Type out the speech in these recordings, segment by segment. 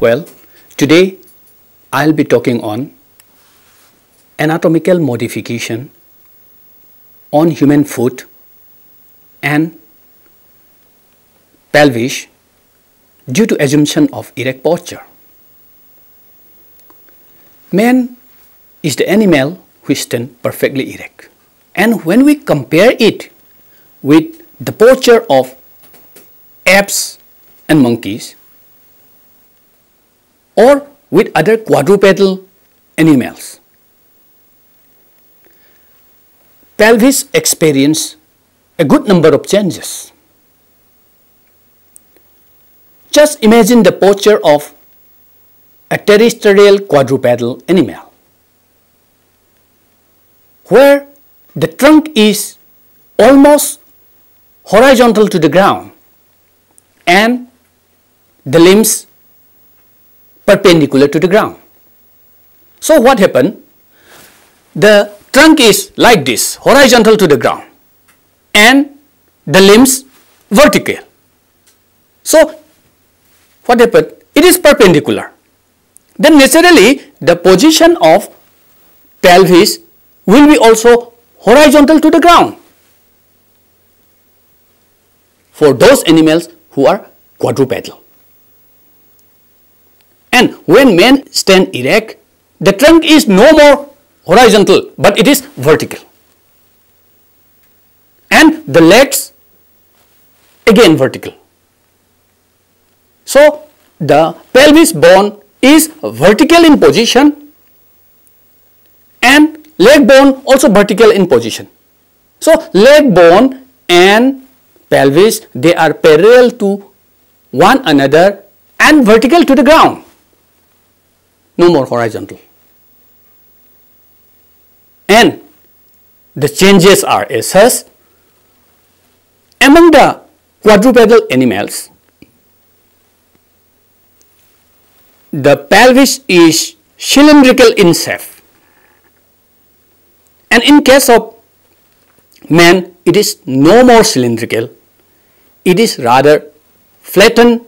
Well, today I'll be talking on anatomical modification on human foot and pelvis due to assumption of erect posture. Man is the animal which stands perfectly erect, and when we compare it with the posture of apes and monkeys or with other quadrupedal animals, pelvis experience a good number of changes. Just imagine the posture of a terrestrial quadrupedal animal, where the trunk is almost horizontal to the ground and the limbs perpendicular to the ground. So what happened? The trunk is like this, horizontal to the ground, and the limbs vertical. So what happened? It is perpendicular. Then naturally the position of pelvis will be also horizontal to the ground for those animals who are quadrupedal. And when men stand erect, the trunk is no more horizontal, but it is vertical. And the legs again vertical. So the pelvis bone is vertical in position and leg bone also vertical in position. So leg bone and pelvis, they are parallel to one another and vertical to the ground, no more horizontal. And the changes are as such. Among the quadrupedal animals, the pelvis is cylindrical in shape, and in case of man, it is no more cylindrical. It is rather flattened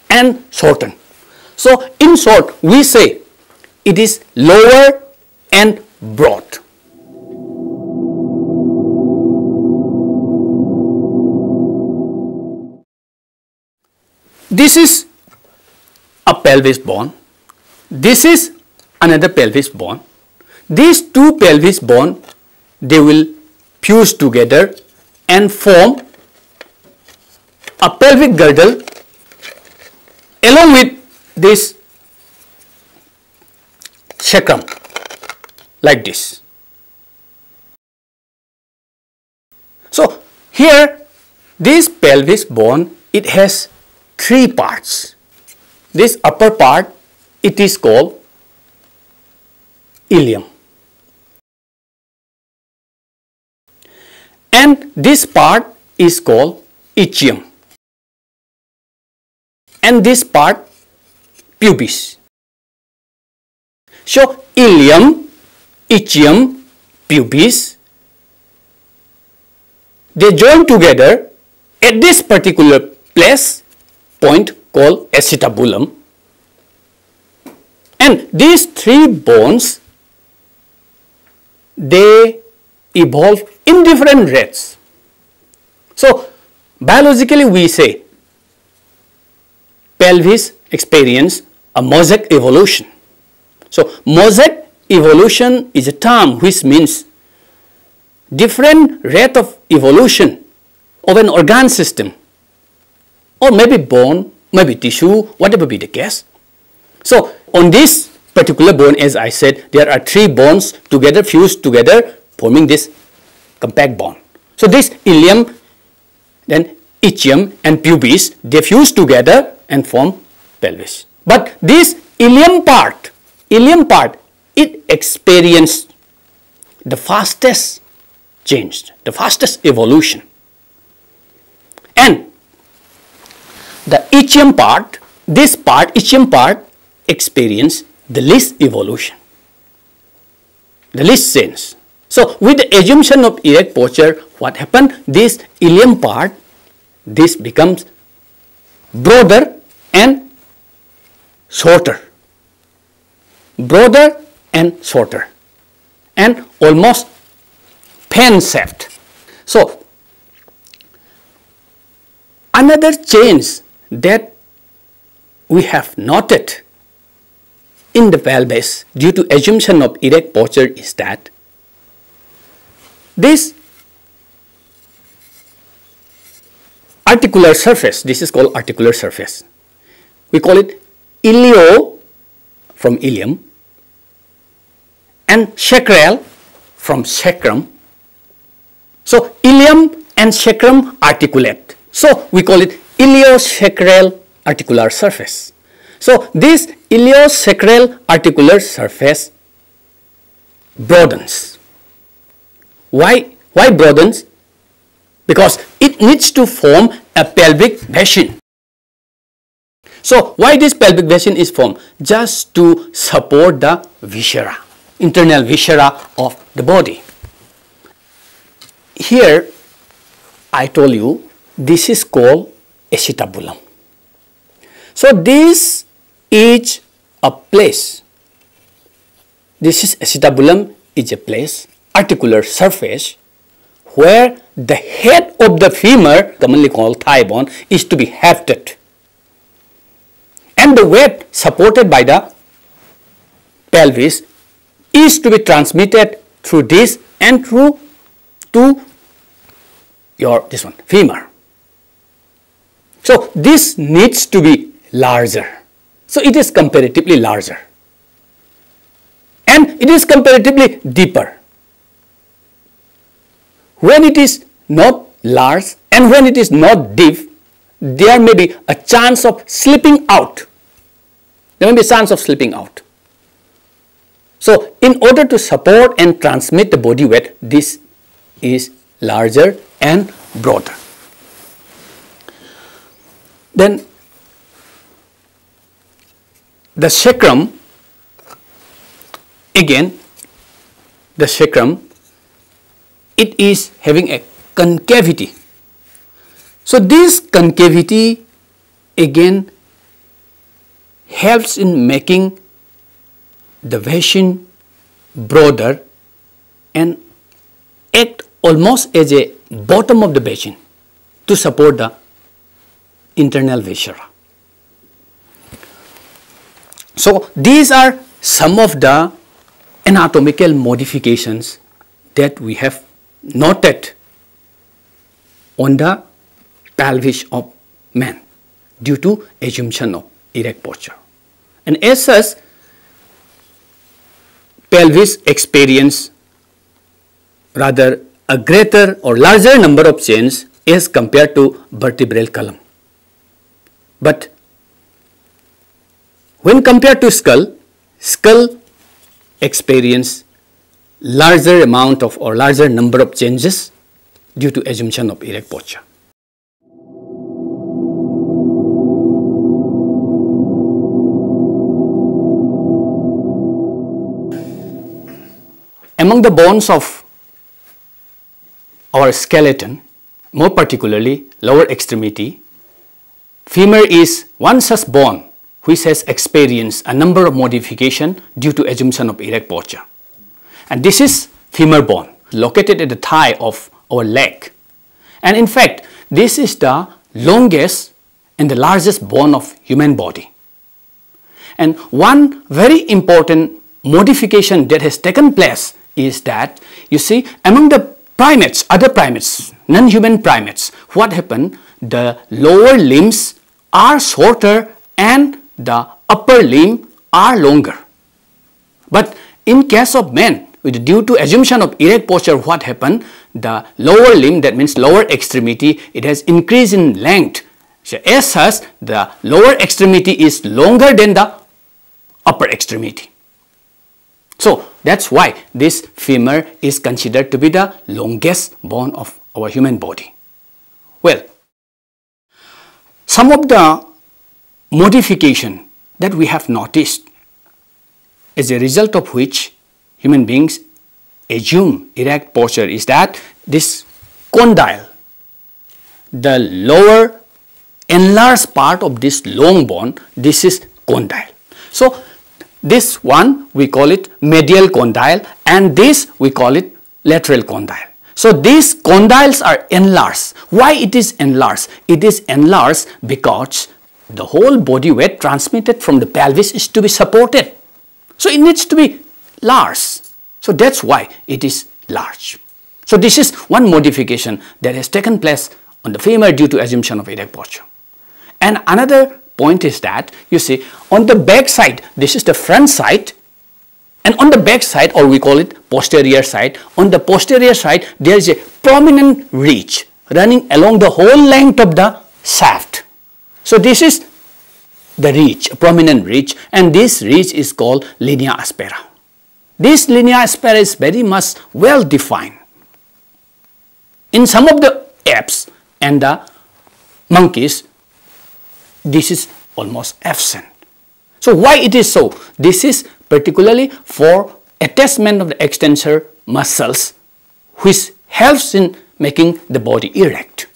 and shortened. So in short, we say it is lower and broad. This is a pelvis bone. This is another pelvis bone. These two pelvis bone, they will fuse together and form a pelvic girdle along with this sacrum, like this. So here this pelvis bone, it has three parts. This upper part, it is called ilium, and this part is called ischium, and this part pubis. So ilium, ischium, pubis, they join together at this particular point called acetabulum, and these three bones, they evolve in different rates. So biologically we say pelvis experience a mosaic evolution. So mosaic evolution is a term which means different rate of evolution of an organ system, or maybe bone, maybe tissue, whatever be the case. So on this particular bone, as I said, there are three bones together, fused together, forming this compact bone. So this ilium, then ischium and pubis, they fuse together and form pelvis. But this ilium part, it experienced the fastest change, the fastest evolution. And the ischium part, ischium part experienced the least evolution, the least change. So with the assumption of erect posture, what happened? This ilium part, this becomes broader and shorter, broader and shorter, and almost fan-shaped. So, another change that we have noted in the pelvis due to assumption of erect posture is that this articular surface, this is called articular surface. We call it ilio from ilium and sacral from sacrum. So, ilium and sacrum articulate. So, we call it iliosacral articular surface. So, this iliosacral articular surface broadens. Why broadens? Because it needs to form a pelvic basin. So, why this pelvic basin is formed? Just to support the viscera, internal viscera of the body. Here, I told you, this is called acetabulum. So, this is a place. This is acetabulum is a place, articular surface, where the head of the femur, commonly called thigh bone, is to be hefted. And the weight supported by the pelvis is to be transmitted through this and through to your femur. So, this needs to be larger. So, it is comparatively larger and it is comparatively deeper. When it is not large and when it is not deep, there may be a chance of slipping out. There may be a chance of slipping out. So, in order to support and transmit the body weight, this is larger and broader. Then the sacrum, again the sacrum, it is having a concavity. So, this concavity again helps in making the basin broader and act almost as a bottom of the basin to support the internal viscera. So, these are some of the anatomical modifications that we have noted on the pelvis of man due to assumption of erect posture. And as such, pelvis experience rather a greater or larger number of chains as compared to vertebral column. But when compared to skull, skull experience larger amount of or larger number of changes due to assumption of erect posture. Among the bones of our skeleton, more particularly lower extremity, femur is one such bone which has experienced a number of modifications due to assumption of erect posture. And this is femur bone located at the thigh of our leg. And in fact, this is the longest and the largest bone of human body. And one very important modification that has taken place is that, you see, among the primates, other primates, non-human primates, what happened? The lower limbs are shorter and the upper limb are longer. But in case of man, due to assumption of erect posture, what happened? The lower limb, that means lower extremity, it has increased in length. So as such, the lower extremity is longer than the upper extremity. So that's why this femur is considered to be the longest bone of our human body. Well, some of the modification that we have noticed as a result of which human beings assume erect posture is that this condyle, the lower enlarged part of this long bone, this is condyle. So this one we call it medial condyle, and this we call it lateral condyle. So these condyles are enlarged. Why it is enlarged? It is enlarged because the whole body weight transmitted from the pelvis is to be supported. So it needs to be large. So that's why it is large. So this is one modification that has taken place on the femur due to assumption of erect posture. And another point is that, you see, on the back side, this is the front side, and on the back side, or we call it posterior side, on the posterior side there is a prominent ridge running along the whole length of the shaft. So this is the ridge, a prominent ridge, and this ridge is called linea aspera. This linea aspera is very much well defined. In some of the apes and the monkeys, this is almost absent. So why it is so? This is particularly for attachment of the extensor muscles, which helps in making the body erect.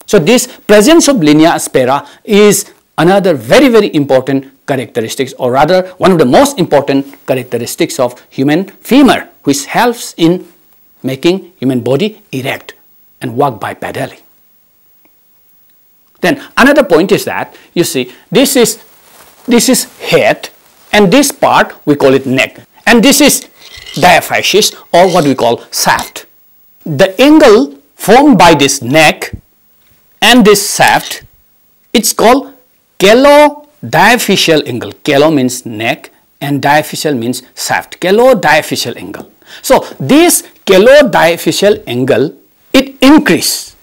So this presence of linea aspera is another very important characteristics, or rather one of the most important characteristics of human femur, which helps in making human body erect and walk bipedally. Then another point is that, you see, this is head, and this part we call it neck, and this is diaphysis, or what we call shaft. The angle formed by this neck and this shaft, it's called calodiaphysial angle. Calo means neck and diaphysial means shaft. Calodiaphysial angle. So this calodiaphysial angle, it increase.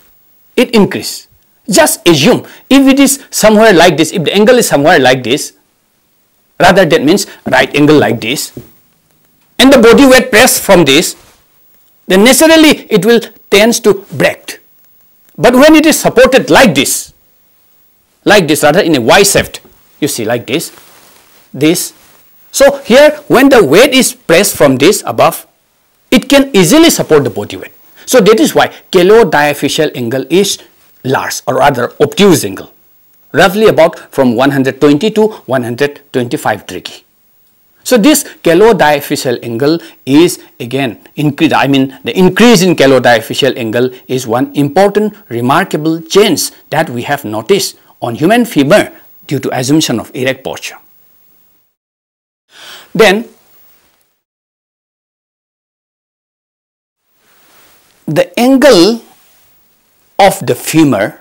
Just assume if it is somewhere like this, if the angle is somewhere like this, rather that means right angle like this, and the body weight pressed from this, then naturally it will tends to break. But when it is supported like this rather in a Y shaft, you see like this. So here when the weight is pressed from this above, it can easily support the body weight. So that is why calodiaphysial angle is large, or rather obtuse angle, roughly about from 120 to 125 degree. So this calodiaphysial angle is again increased. I mean, the increase in calodiaphysial angle is one important remarkable change that we have noticed on human femur due to assumption of erect posture. Then the angle of the femur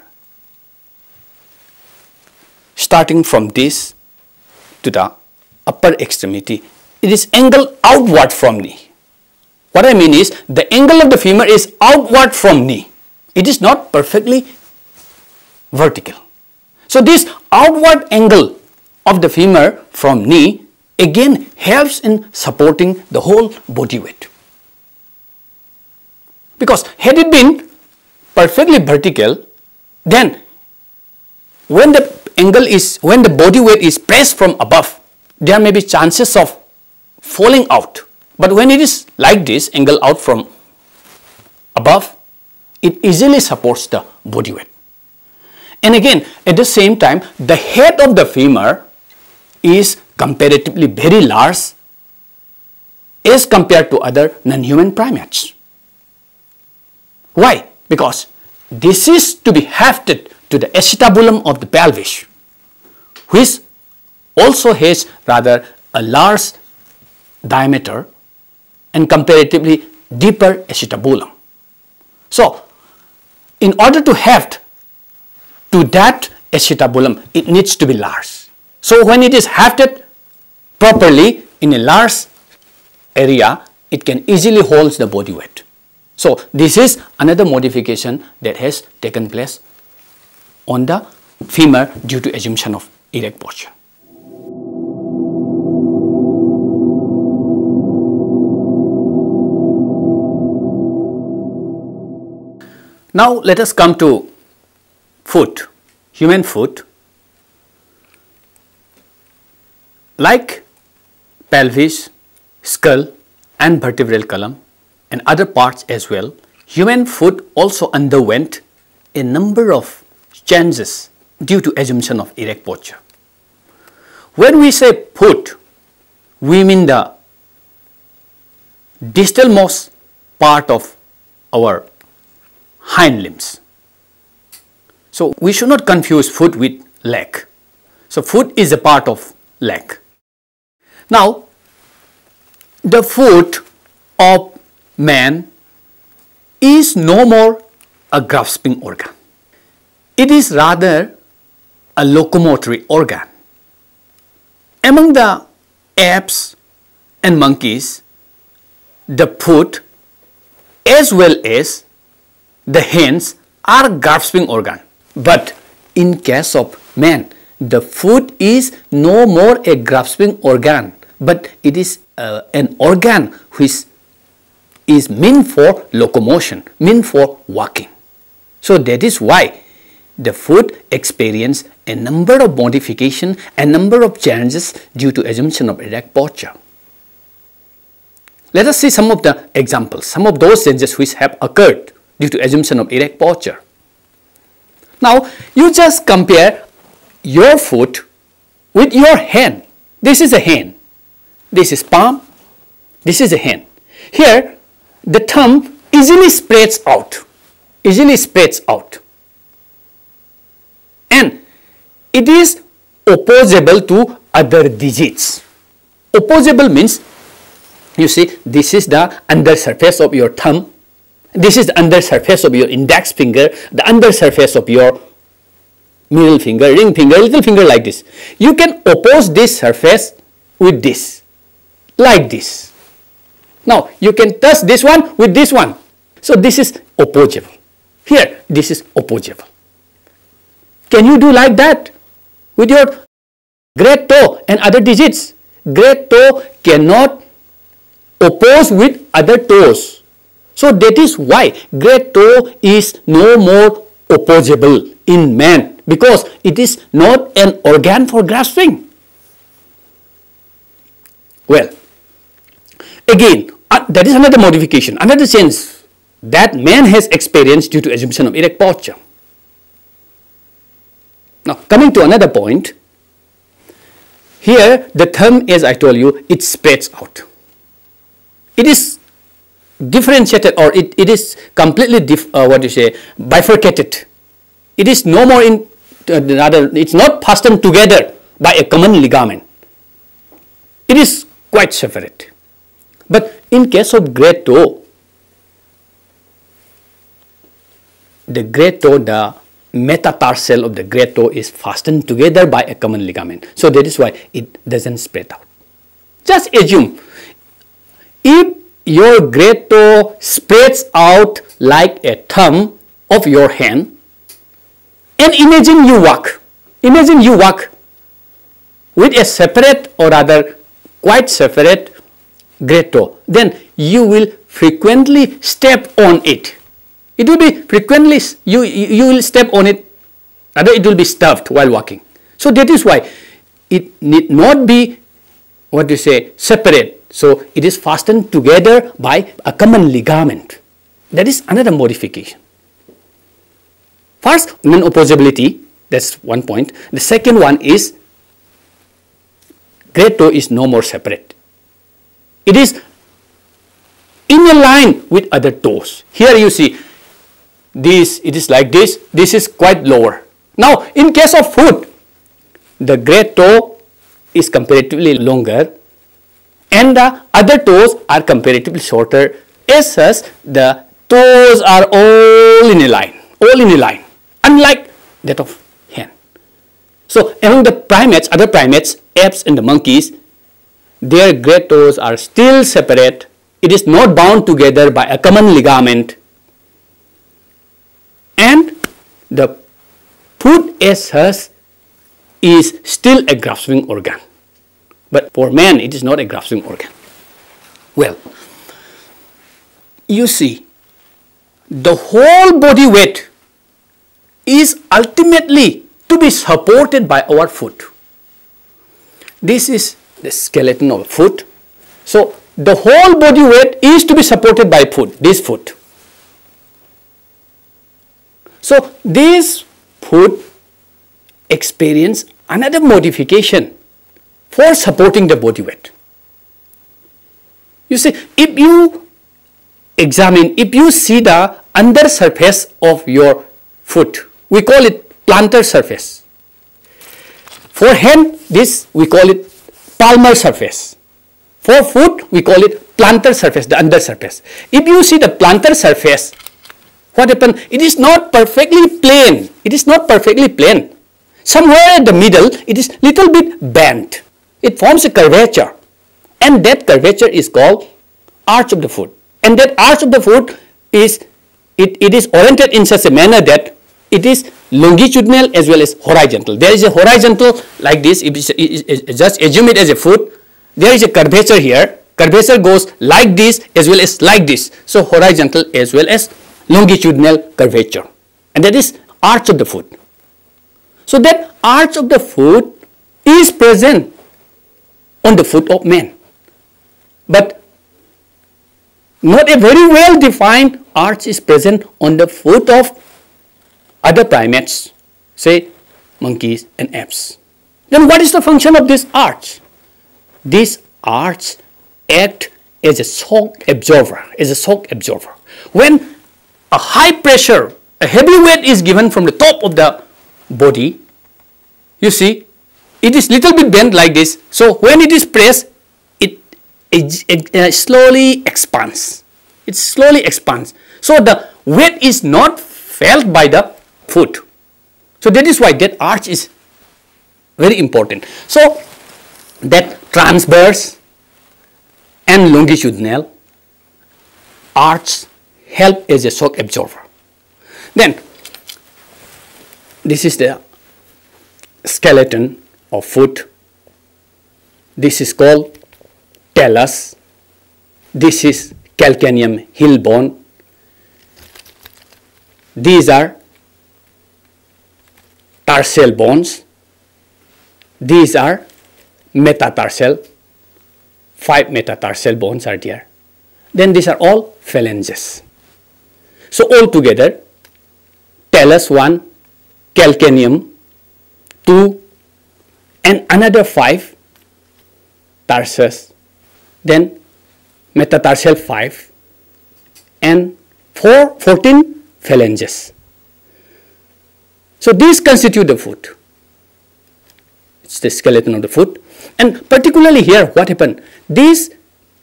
starting from this to the upper extremity, it is angle outward from knee. What I mean is, the angle of the femur is outward from knee. It is not perfectly vertical. So this outward angle of the femur from knee again helps in supporting the whole body weight. Because had it been perfectly vertical, then when the body weight is pressed from above, there may be chances of falling out. But when it is like this, angle out from above, it easily supports the body weight. And again, at the same time, the head of the femur is comparatively very large as compared to other non-human primates. Why? Because this is to be hafted to the acetabulum of the pelvis, which also has rather a large diameter and comparatively deeper acetabulum. So, in order to haft to that acetabulum, it needs to be large. So, when it is hafted properly in a large area, it can easily hold the body weight. So, this is another modification that has taken place on the femur due to assumption of erect posture. Now, let us come to foot, human foot. Like pelvis, skull and vertebral column and other parts as well, human foot also underwent a number of changes due to assumption of erect posture. When we say foot, we mean the distalmost part of our hind limbs. So we should not confuse foot with leg. So foot is a part of leg. Now, the foot of man is no more a grasping organ. It is rather a locomotory organ. Among the apes and monkeys, the foot as well as the hands are grasping organ. But in case of man, the foot is no more a grasping organ, but it is an organ which is meant for locomotion, meant for walking. So that is why the foot experience a number of modification, a number of changes due to assumption of erect posture. Let us see some of the examples, some of those changes which have occurred due to assumption of erect posture. Now, you just compare your foot with your hand. This is a hand. This is palm. This is a hand. Here, the thumb easily spreads out. Easily spreads out. And it is opposable to other digits. Opposable means, you see, this is the under surface of your thumb. This is the under surface of your index finger, the under surface of your middle finger, ring finger, little finger, like this. You can oppose this surface with this, like this. Now, you can touch this one with this one. So, this is opposable. Here, this is opposable. Can you do like that with your great toe and other digits? Great toe cannot oppose with other toes. So that is why great toe is no more opposable in man, because it is not an organ for grasping. Well, again, that is another modification, another change that man has experienced due to assumption of erect posture. Now, coming to another point, here the thumb, as I told you, it spreads out. It is differentiated, or it is completely bifurcated. It is no more in it's not fastened together by a common ligament. It is quite separate. But in case of great toe, the metatarsal of the great toe is fastened together by a common ligament. So that is why it doesn't spread out. Just assume, if your great toe spreads out like a thumb of your hand, and imagine you walk with a separate, or rather quite separate great toe, then you will frequently step on it. It will be frequently, you will step on it, rather it will be stuffed while walking. So that is why it need not be separate. So it is fastened together by a common ligament. That is another modification. First, non-opposability, that's one point. The second one is great toe is no more separate. It is in a line with other toes. Here you see, this, it is like this is quite lower. Now, in case of foot, the great toe is comparatively longer and the other toes are comparatively shorter. As such, the toes are all in a line, unlike that of hand. So, among the primates, other primates, apes and the monkeys, their great toes are still separate. It is not bound together by a common ligament. And the foot as such is still a grasping organ. But for man, it is not a grasping organ. Well, you see, the whole body weight is ultimately to be supported by our foot. This is the skeleton of foot. So, the whole body weight is to be supported by foot, this foot. So, this foot experience another modification for supporting the body weight. You see, if you examine, if you see the under surface of your foot, we call it plantar surface. For hand, this we call it palmar surface. For foot, we call it plantar surface, the under surface. If you see the plantar surface, what happens? It is not perfectly plain. It is not perfectly plain. Somewhere in the middle, it is little bit bent. It forms a curvature. And that curvature is called arch of the foot. And that arch of the foot is, it is oriented in such a manner that it is longitudinal as well as horizontal. There is a horizontal like this. If you just assume it as a foot, there is a curvature here. Curvature goes like this as well as like this. So horizontal as well as longitudinal curvature. And that is arch of the foot. So that arch of the foot is present on the foot of man. But not a very well defined arch is present on the foot of other primates, say monkeys and apes. Then what is the function of this arch? This arch acts as a shock absorber, When a high pressure, a heavy weight is given from the top of the body, you see, it is little bit bent like this. So when it is pressed, it slowly expands. It slowly expands. So the weight is not felt by the foot. So that is why that arch is very important. So that transverse and longitudinal arch help as a shock absorber. Then this is the skeleton of foot. This is called talus. This is calcaneum heel bone. These are tarsal bones. These are metatarsal. 5 metatarsal bones are there. Then these are all phalanges. So altogether, talus 1, calcaneum 2, and another 5 tarsus, then metatarsal 5, and 14 phalanges. So these constitute the foot. It's the skeleton of the foot. And particularly here, what happened? This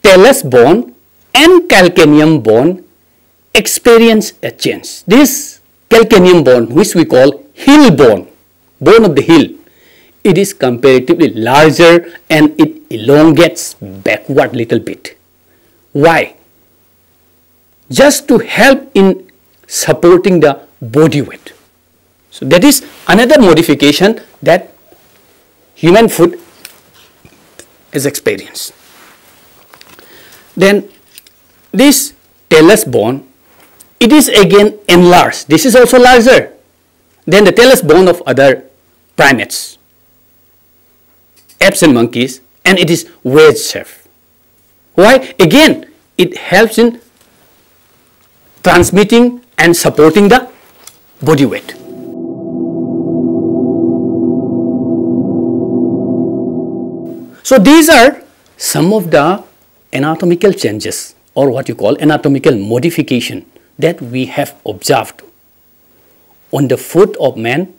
talus bone and calcaneum bone experience a change. This calcaneum bone, which we call heel bone, bone of the heel, it is comparatively larger and it elongates backward little bit. Why? Just to help in supporting the body weight. So that is another modification that human foot is experienced. Then this talus bone, it is again enlarged. This is also larger than the talus bone of other primates, apes and monkeys, and it is wedge shape. Why? Again, it helps in transmitting and supporting the body weight. So these are some of the anatomical changes, or what you call anatomical modification, that we have observed on the foot of man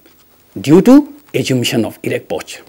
due to assumption of erect posture.